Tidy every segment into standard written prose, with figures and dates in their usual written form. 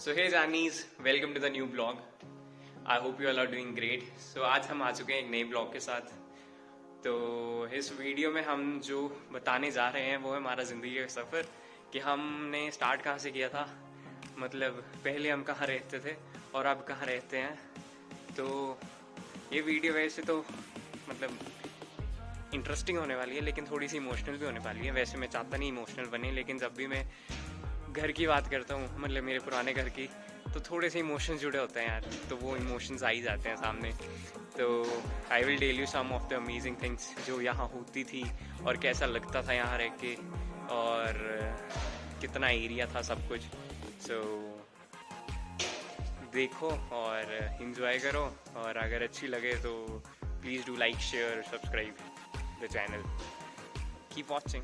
So hey Janis, welcome to the new vlog. I hope you all are doing great. So आज हम आ चुके हैं एक नए ब्लॉग के साथ. तो इस वीडियो में हम जो बताने जा रहे हैं वो है हमारा ज़िंदगी का सफ़र कि हमने स्टार्ट कहाँ से किया था, मतलब पहले हम कहाँ रहते थे और अब कहाँ रहते हैं. तो ये वीडियो वैसे तो मतलब इंटरेस्टिंग होने वाली है लेकिन थोड़ी सी इमोशनल भी होने वाली है. वैसे मैं चाहता नहीं इमोशनल बने, लेकिन जब भी मैं घर की बात करता हूँ, मतलब मेरे पुराने घर की, तो थोड़े से इमोशंस जुड़े होते हैं यार, तो वो इमोशंस आ ही जाते हैं सामने. तो I will tell you some of the amazing things जो यहाँ होती थी और कैसा लगता था यहाँ रह के और कितना एरिया था सब कुछ. सो देखो और इन्जॉय करो, और अगर अच्छी लगे तो please do like share subscribe the channel. Keep watching.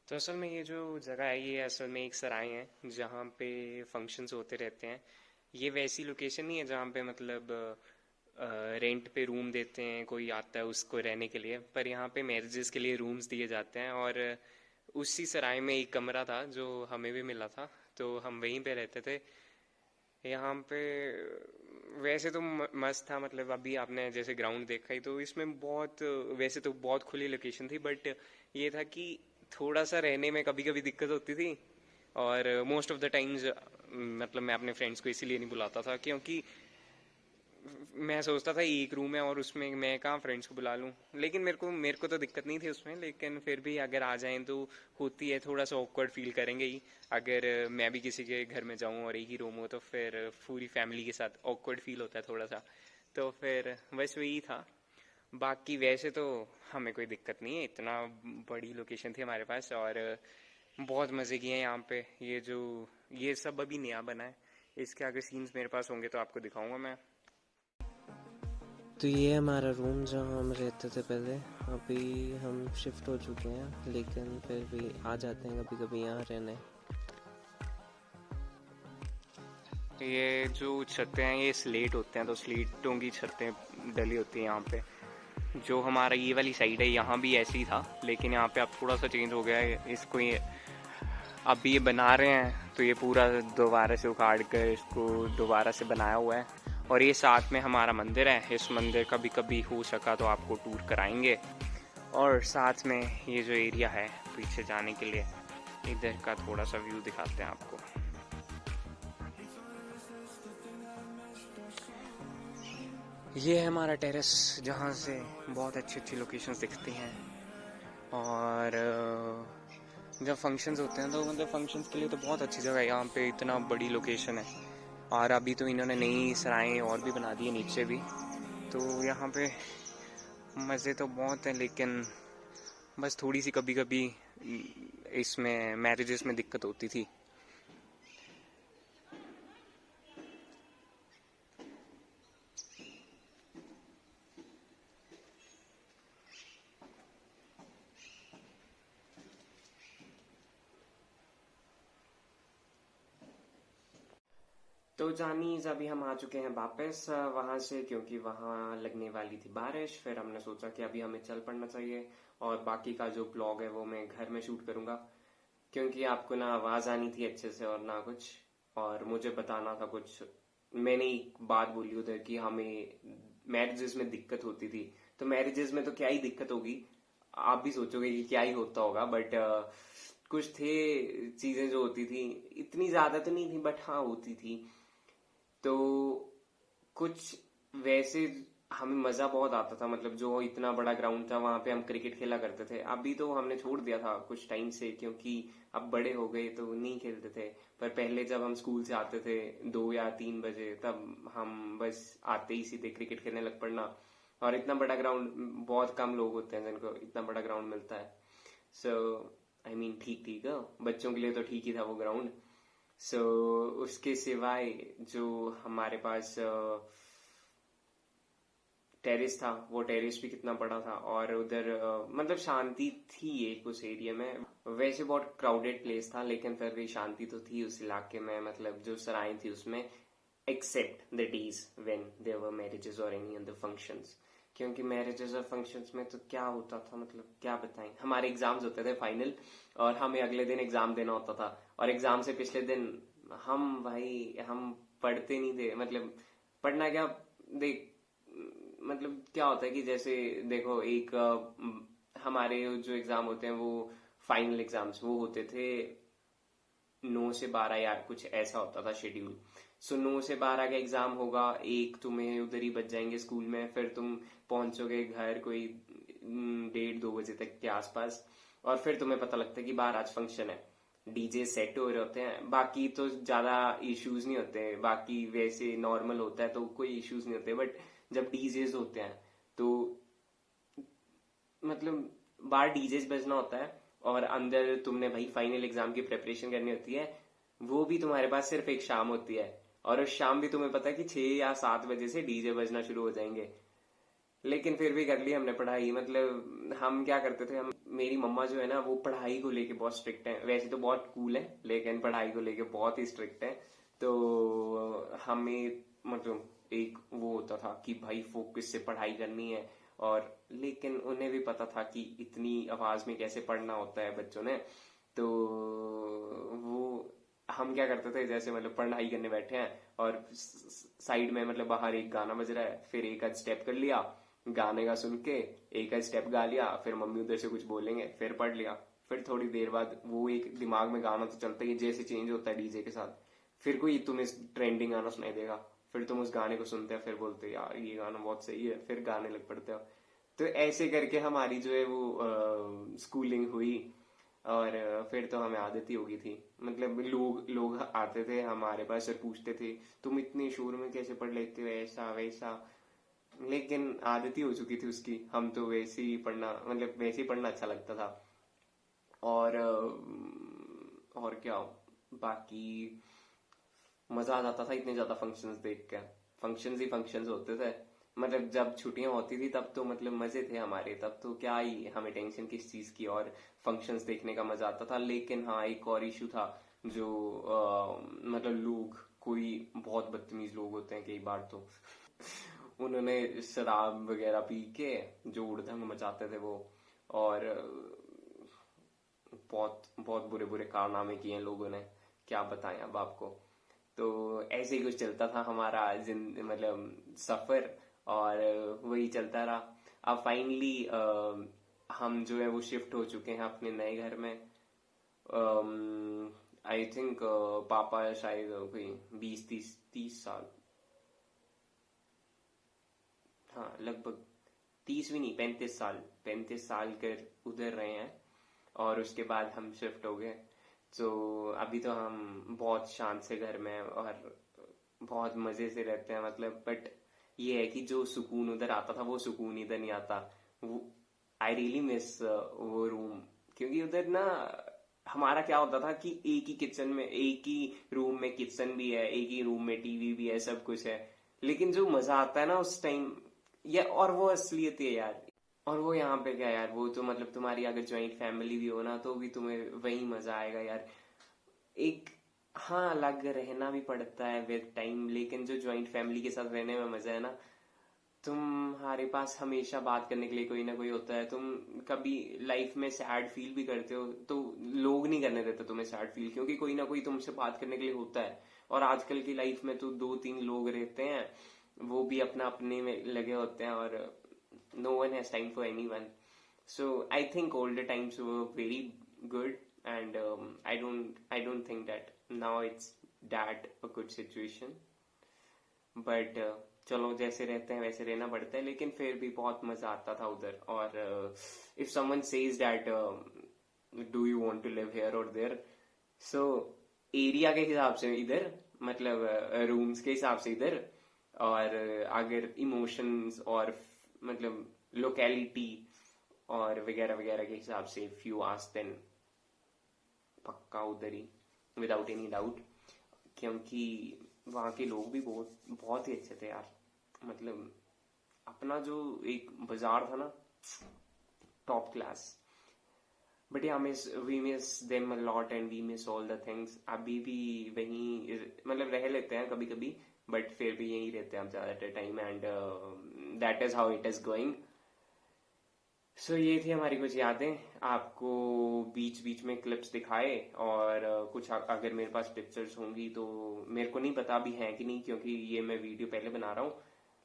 तो असल में ये जो जगह है ये असल में एक सराय है जहाँ पे फंक्शंस होते रहते हैं. ये वैसी लोकेशन नहीं है जहाँ पे मतलब रेंट पे रूम देते हैं, कोई आता है उसको रहने के लिए, पर यहाँ पे मैरिजेस के लिए रूम्स दिए जाते हैं. और उसी सराय में एक कमरा था जो हमें भी मिला था, तो हम वहीं पे रहते थे. यहाँ पे वैसे तो मस्त था, मतलब अभी आपने जैसे ग्राउंड देखा ही, तो इसमें बहुत वैसे तो बहुत खुली लोकेशन थी, बट ये था कि थोड़ा सा रहने में कभी कभी दिक्कत होती थी. और मोस्ट ऑफ द टाइम्स मतलब मैं अपने फ्रेंड्स को इसीलिए नहीं बुलाता था क्योंकि मैं सोचता था एक रूम है और उसमें मैं कहाँ फ्रेंड्स को बुला लूँ. लेकिन मेरे को तो दिक्कत नहीं थी उसमें, लेकिन फिर भी अगर आ जाएं तो होती है, थोड़ा सा ऑकवर्ड फील करेंगे ही. अगर मैं भी किसी के घर में जाऊँ और एक ही रूम हो तो फिर पूरी फैमिली के साथ ऑकवर्ड फील होता है थोड़ा सा. तो फिर बस वही था. बाकी वैसे तो हमें कोई दिक्कत नहीं है, इतना बड़ी लोकेशन थी हमारे पास और बहुत मज़े किए हैं यहाँ पे. ये सब अभी नया बना है, इसके आगे सीन्स मेरे पास होंगे तो आपको दिखाऊंगा मैं. तो ये हमारा रूम जहाँ हम रहते थे पहले. अभी हम शिफ्ट हो चुके हैं लेकिन फिर भी आ जाते हैं कभी कभी यहाँ रहने. ये जो छतें हैं ये स्लेट होते हैं, तो स्लेटों की छतें डली होती हैं यहाँ पे. जो हमारा ये वाली साइड है यहाँ भी ऐसे ही था, लेकिन यहाँ पे अब थोड़ा सा चेंज हो गया है. इसको ये अभी ये बना रहे हैं, तो ये पूरा दोबारा से उखाड़ कर इसको दोबारा से बनाया हुआ है. और ये साथ में हमारा मंदिर है, इस मंदिर का भी कभी हो सका तो आपको टूर कराएंगे. और साथ में ये जो एरिया है पीछे जाने के लिए, इधर का थोड़ा सा व्यू दिखाते हैं आपको. ये है हमारा टेरेस जहाँ से बहुत अच्छी अच्छी लोकेशंस दिखती हैं. और जब फंक्शंस होते हैं तो मतलब फंक्शंस के लिए तो बहुत अच्छी जगह है. यहाँ पे इतना बड़ी लोकेशन है और अभी तो इन्होंने नई सराएं और भी बना दी है नीचे भी. तो यहाँ पे मज़े तो बहुत हैं, लेकिन बस थोड़ी सी कभी कभी इसमें मैरिजेस में दिक्कत होती थी. तो जानीज अभी हम आ चुके हैं वापस वहाँ से, क्योंकि वहाँ लगने वाली थी बारिश. फिर हमने सोचा कि अभी हमें चल पड़ना चाहिए और बाकी का जो ब्लॉग है वो मैं घर में शूट करूँगा, क्योंकि आपको ना आवाज़ आनी थी अच्छे से और ना कुछ, और मुझे बताना था कुछ. मैंने एक बात बोली उधर कि हमें मैरिजेस में दिक्कत होती थी, तो मैरिजेस में तो क्या ही दिक्कत होगी, आप भी सोचोगे कि क्या ही होता होगा, बट कुछ थे चीज़ें जो होती थी, इतनी ज़्यादा तो नहीं थी बट हाँ होती थी. तो कुछ वैसे हमें मज़ा बहुत आता था, मतलब जो इतना बड़ा ग्राउंड था वहाँ पे हम क्रिकेट खेला करते थे. अभी तो हमने छोड़ दिया था कुछ टाइम से, क्योंकि अब बड़े हो गए तो नहीं खेलते थे. पर पहले जब हम स्कूल से आते थे 2 या 3 बजे, तब हम बस आते ही सीधे क्रिकेट खेलने लग पड़ना. और इतना बड़ा ग्राउंड बहुत कम लोग होते हैं जिनको इतना बड़ा ग्राउंड मिलता है. सो आई मीन ठीक ठीक है, बच्चों के लिए तो ठीक ही था वो ग्राउंड. सो उसके सिवाय जो हमारे पास टेरेस था, वो टेरेस भी कितना बड़ा था. और उधर मतलब शांति थी एक उस एरिया में. वैसे बहुत क्राउडेड प्लेस था लेकिन फिर भी शांति तो थी उस इलाके में. मतलब जो सराय थी उसमें, except the days when there were marriages और एनी अदर फंक्शंस. क्योंकि मैरिजेस और फंक्शंस में तो क्या होता था, मतलब क्या बताएं, हमारे एग्जाम्स होते थे फाइनल और हमें अगले दिन एग्जाम देना होता था. और एग्जाम से पिछले दिन हम पढ़ते नहीं थे. मतलब पढ़ना क्या, देख मतलब क्या होता है कि जैसे देखो एक हमारे जो एग्जाम होते हैं वो फाइनल एग्जाम्स वो होते थे 9 से 12 या कुछ ऐसा होता था शेड्यूल. सो 9 से 12 का एग्जाम होगा, एक तुम्हें उधर ही बच जाएंगे स्कूल में, फिर तुम पहुंचोगे घर कोई 1:30-2 बजे तक के आसपास. और फिर तुम्हें पता लगता है कि बाहर आज फंक्शन है, डीजे सेट हो रहे होते हैं. बाकी तो ज्यादा इश्यूज नहीं होते, बाकी वैसे नॉर्मल होता है तो कोई इश्यूज नहीं होते. बट जब डीजेज होते हैं तो मतलब बाहर डीजेस बजना होता है और अंदर तुमने भाई फाइनल एग्जाम की प्रेपरेशन करनी होती है. वो भी तुम्हारे पास सिर्फ एक शाम होती है और उस शाम भी तुम्हें पता है कि 6 या 7 बजे से डीजे बजना शुरू हो जाएंगे. लेकिन फिर भी कर ली हमने पढ़ाई. मतलब हम क्या करते थे, हम मेरी मम्मा जो है ना वो पढ़ाई को लेके बहुत स्ट्रिक्ट है. वैसे तो बहुत कूल है लेकिन पढ़ाई को लेके बहुत ही स्ट्रिक्ट है. तो हमें मतलब एक वो होता था कि भाई फोकस से पढ़ाई करनी है. और लेकिन उन्हें भी पता था कि इतनी आवाज में कैसे पढ़ना होता है बच्चों ने. तो वो हम क्या करते थे, जैसे मतलब पढ़ाई करने बैठे हैं और साइड में मतलब बाहर एक गाना बज रहा है, फिर एक आध स्टेप कर लिया गाने का सुन के, एक आध स्टेप गा लिया, फिर मम्मी उधर से कुछ बोलेंगे, फिर पढ़ लिया. फिर थोड़ी देर बाद वो एक दिमाग में गाना तो चलता ही जैसे चेंज होता है डीजे के साथ. फिर कोई तुम्हें ट्रेंडिंग गाना सुनाई देगा, फिर तुम उस गाने को सुनते हो, फिर बोलते हो यार ये गाना बहुत सही है, फिर गाने लग पड़ते हो. तो ऐसे करके हमारी जो है वो स्कूलिंग हुई. और फिर तो हमें आदत ही हो गई थी. मतलब लोग लोग आते थे हमारे पास और पूछते थे तुम इतने शोर में कैसे पढ़ लेते हो, ऐसा वैसा. लेकिन आदत ही हो चुकी थी उसकी. हम तो वैसे ही पढ़ना, मतलब वैसे ही पढ़ना अच्छा लगता था. और और क्या, बाकी मजा आ जाता था इतने ज्यादा फंक्शंस देख के. फंक्शंस ही फंक्शंस होते थे. मतलब जब छुट्टियां होती थी तब तो मतलब मजे थे हमारे. तब तो क्या ही हमें टेंशन किस चीज की, और फंक्शंस देखने का मजा आता था. लेकिन हाँ एक और इशू था जो मतलब लोग, कोई बहुत बदतमीज लोग होते हैं कई बार तो उन्होंने शराब वगैरह पी के जो उड़दंग मचाते थे वो. और बहुत बहुत बुरे बुरे कारनामे किए हैं लोगों ने, क्या बताएं अब आपको. तो ऐसे ही कुछ चलता था हमारा मतलब सफर. और वही चलता रहा. अब फाइनली हम जो है वो शिफ्ट हो चुके हैं अपने नए घर में. आई थिंक पापा शायद कोई 20-30 साल, हाँ लगभग 30 भी नहीं, 35 साल कर उधर रहे हैं. और उसके बाद हम शिफ्ट हो गए. तो अभी तो हम बहुत शांत से घर में हैं और बहुत मजे से रहते हैं. मतलब बट ये है कि जो सुकून उधर आता था वो सुकून इधर नहीं आता. वो आई रियली मिस वो रूम. क्योंकि उधर ना हमारा क्या होता था कि एक ही किचन में, एक ही रूम में किचन भी है, एक ही रूम में टीवी भी है, सब कुछ है. लेकिन जो मजा आता है ना उस टाइम, या और वो असलियत है यार. और वो यहाँ पे क्या यार, वो तो मतलब तुम्हारी अगर ज्वाइंट फैमिली भी हो ना तो भी तुम्हें वही मजा आएगा यार. एक हाँ अलग रहना भी पड़ता है विद टाइम, लेकिन जो ज्वाइंट फैमिली के साथ रहने में मजा है ना, तुम्हारे पास हमेशा बात करने के लिए कोई ना कोई होता है. तुम कभी लाइफ में सैड फील भी करते हो तो लोग नहीं करने देते तुम्हें सैड फील, क्योंकि कोई ना कोई तुमसे बात करने के लिए होता है. और आजकल की लाइफ में तो 2-3 लोग रहते हैं, वो भी अपना अपने में लगे होते हैं और no one has time for anyone. So I think older times were very good, and I don't think that now it's that a good situation. But चलो जैसे रहते हैं वैसे रहना पड़ता है. लेकिन फिर भी बहुत मजा आता था उधर. और if someone says that do you want to live here or there, so area के हिसाब से इधर, मतलब रूम्स के हिसाब से इधर. और अगर इमोशंस और मतलब लोकेलिटी और वगैरह वगैरह के हिसाब से इफ यू आस्क देन पक्का उधर ही, विदाउट एनी डाउट, क्योंकि वहाँ के लोग भी बहुत बहुत ही अच्छे थे यार। मतलब अपना जो एक बाजार था ना, top class. But yeah we miss them a lot and we miss all the things. अभी भी वहीं मतलब रह लेते हैं कभी कभी, बट फिर भी यहीं रहते हैं हम ज़्यादातर time, and that is how it is going. So ये थी हमारी कुछ यादें, आपको बीच बीच में क्लिप्स दिखाए, और कुछ अगर मेरे पास पिक्चर्स होंगी तो, मेरे को नहीं पता अभी हैं कि नहीं, क्योंकि ये मैं वीडियो पहले बना रहा हूँ,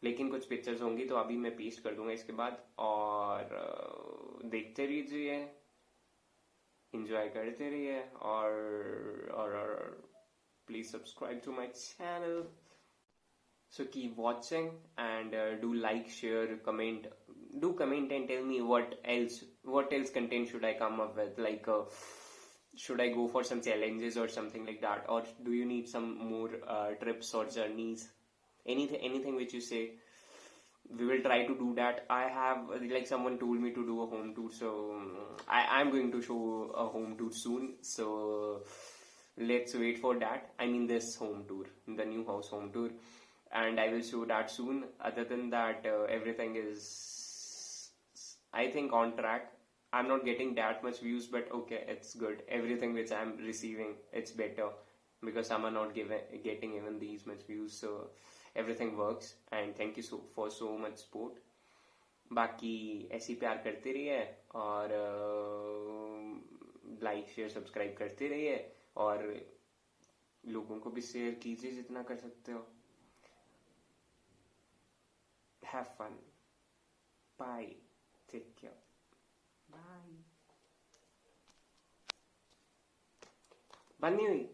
लेकिन कुछ पिक्चर्स होंगी तो अभी मैं पेस्ट कर दूंगा इसके बाद। और देखते रहिए, इंजॉय करते रहिए, और please subscribe to my channel. So keep watching, and do like, share, comment. Do comment and tell me what else content should I come up with? Like, should I go for some challenges or something like that, or do you need some more trips or journeys? Anything which you say, we will try to do that. I have, like, someone told me to do a home tour, so I'm going to show a home tour soon. So let's wait for that. I mean, this home tour, the new house home tour, and I will show that soon. Other than that, everything is, I think, on track. I'm not getting that much views, but okay, it's good. Everything which I'm receiving, it's better, because I'm not getting even these much views. So everything works, and thank you for so much support. बाकी ऐसी प्यार करते रहिए, और like share subscribe करते रहिए, और लोगों को भी शेयर कीजिए जितना कर सकते हो। Have fun. Bye. Take care. Bye. बंद नहीं हुई?